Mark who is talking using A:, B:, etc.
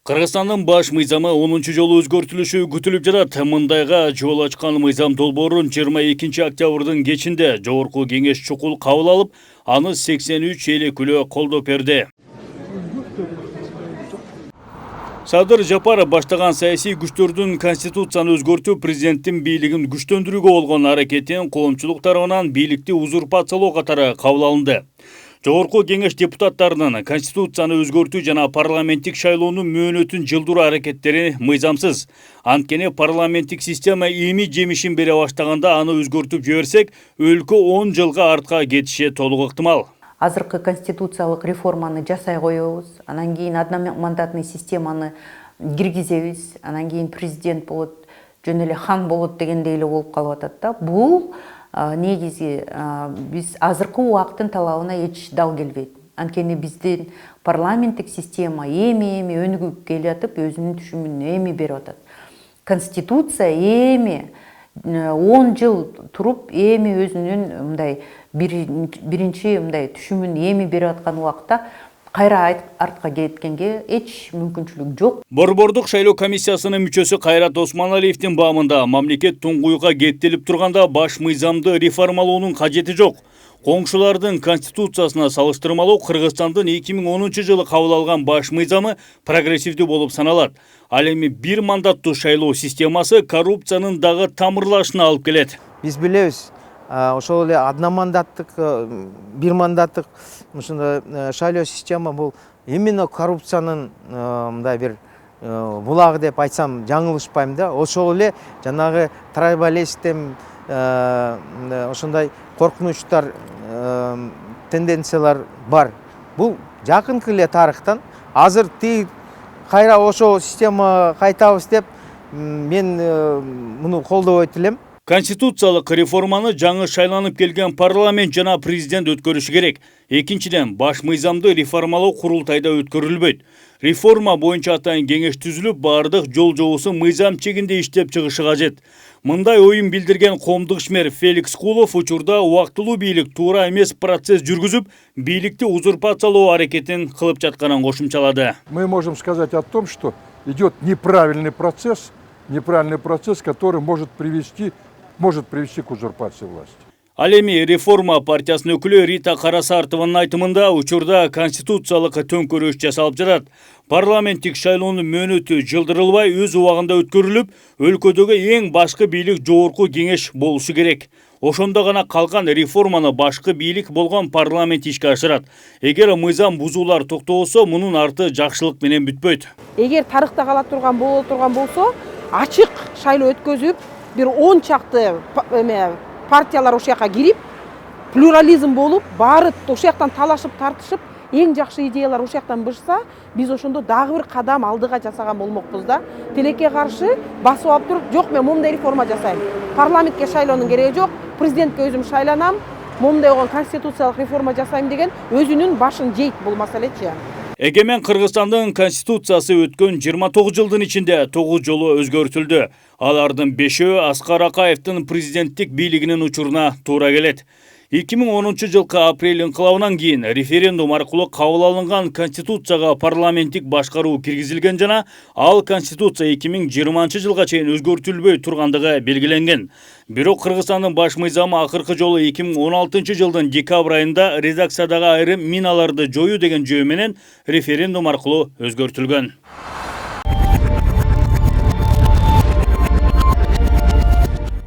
A: Кыргызстандын баш мыйзамы 10 жолу өзгөртүлүшү күтүлүп жатат. Мындайга жол ачкан мыйзам долбоорун 22 октябрдын кечинде Жогорку Кеңеш чукул кабыл алып, аны 83 эл өкүлү колдоп берди. Садыр Жапаров баштаган саясий күчтөрдүн конституцияны өзгөртүү президенттин бийлигин күчтөндүрүүгө болгон аракетин коомчулук тарабынан бийликти узурпациялоо катары кабыл алынды. Жогорку Кеңеш депутаттарынын конституцияны өзгөртүү жана парламенттик шайлоонун мөөнөтүн жылдыруу аракеттери мыйзамсыз. Анткени парламенттик система эми жемишин бере баштаганда аны өзгөртүп жиберсек, өлкө 10 жылга артка кетиши толук ыктымал.
B: Азыркы конституциялык реформаны жасай коебуз, анан кийин одномандатный системаны киргизебиз, анан кийин президент болот, жөн эле хан болот дегендей эле болуп калып атат да. Бул негизи биз азыркы убакыттын талабына эч дал келбейт. Анткени биздин парламенттик система эми өнүгүп келатып, өзүнүн түшүмүн эми берип атат. Конституция эми 10 жыл туруп, эми өзүнүн мындай биринчи мындай түшүмүн эми берип аткан убакта кайра артка кеткенге эч мүмкүнчүлүк жок.
A: Борбордук шайлоо комиссиясынын мүчөсү Кайрат Осмоналиевдин баамында мамлекет туңгуюлга кеттелип турганда баш мыйзамды реформалоонун кажети жок. Коңшулардын конституциясына салыштырмалуу Кыргызстандын 2010 жылы кабыл алган баш мыйзамы прогрессивдүү болуп саналат. Ал эми бир мандаттуу шайлоо системасы коррупциянын дагы тамырлашына алып келет.
C: Биз билебиз, ошол эле одномандаттык, бир мандаттык ушундай шайлоо система бул именно коррупциянын мындай бир булагы деп айтсам жаңылышпайм да. Ошол эле жанагы трайбализм, ошондой коркунучтар, тенденциялар бар. Бул жакынкы эле тарыхтан. Азыр кайра ошол система кайтабыз деп мен муну колдобойт элем.
A: Конституциялык реформаны жаңы шайланып келген парламент жана президент өткөрүшү керек. Экинчиден, баш мыйзамды реформалоо курултайда өткөрүлбөйт. Реформа боюнча атайын кеңеш түзүлүп, бардык жол жобосу мыйзам чегинде иштеп чыгышы кажет. Мындай оюн билдирген коомдук ишмер Феликс Кулов учурда убактылуу бийлик туура эмес процесс жүргүзүп, бийликти узурпациялоо аракетин кылып жатканын кошумчалады.
D: Мы можем сказать о том, что идет неправильный процесс, который может привести к узурпации власти.
A: Ал эми реформа партиясынын өкүлү Рита Карасартованын айтымында учурда конституциялык төңкөрүш жасалып жатат. Парламенттик шайлоонун мөөнөтү жылдырылбай өз убагында өткөрүлүп, өлкөдөгү эң башкы бийлик Жогорку Кеңеш болушу керек. Ошондо гана калган реформаны башкы бийлик болгон парламент ишке ашырат. Эгер мыйзам бузуулар токтобосо, мунун арты жакшылык менен бүтпөйт.
E: Эгер тарыхта кала турган болсо, ачык шайлоо өткөзүп, бир 10 чакты партиялар ошол жака кирип, плюрализм болуп, баары ошол жактан талашып, тартышып, эң жакшы идеялар ошол жактан бышса, биз ошондо дагы бир кадам алдыга жасаган болмокпуз да. Тилекке каршы басып алып туруп, жок мен момундай реформа жасайм. Парламентке шайлоонун кереги жок, президентке өзүм шайланам, момундай болгон конституциялык реформа жасайм деген өзүнүн башын жейт бул маселечи.
A: Эгемен Кыргызстандын конституциясы өткөн 29 жылдын ичинде 9 жолу өзгөртүлдү. Алардын 5-өө Аскар Акаевдин президенттик бийлигинин учуруна туура келет. 2010 жылкы апрель инкылабынан кийин референдум аркылуу кабыл алынган конституцияга парламенттик башкаруу киргизилген жана ал конституция 2020 жылга чейин өзгөртүлбөй тургандыгы белгиленген. Бирок Кыргызстандын баш мыйзамы акыркы жолу 2016 жылдын декабрь айында редакциядагы айрым миналарды жоюу деген жөө менен референдум аркылуу өзгөртүлгөн.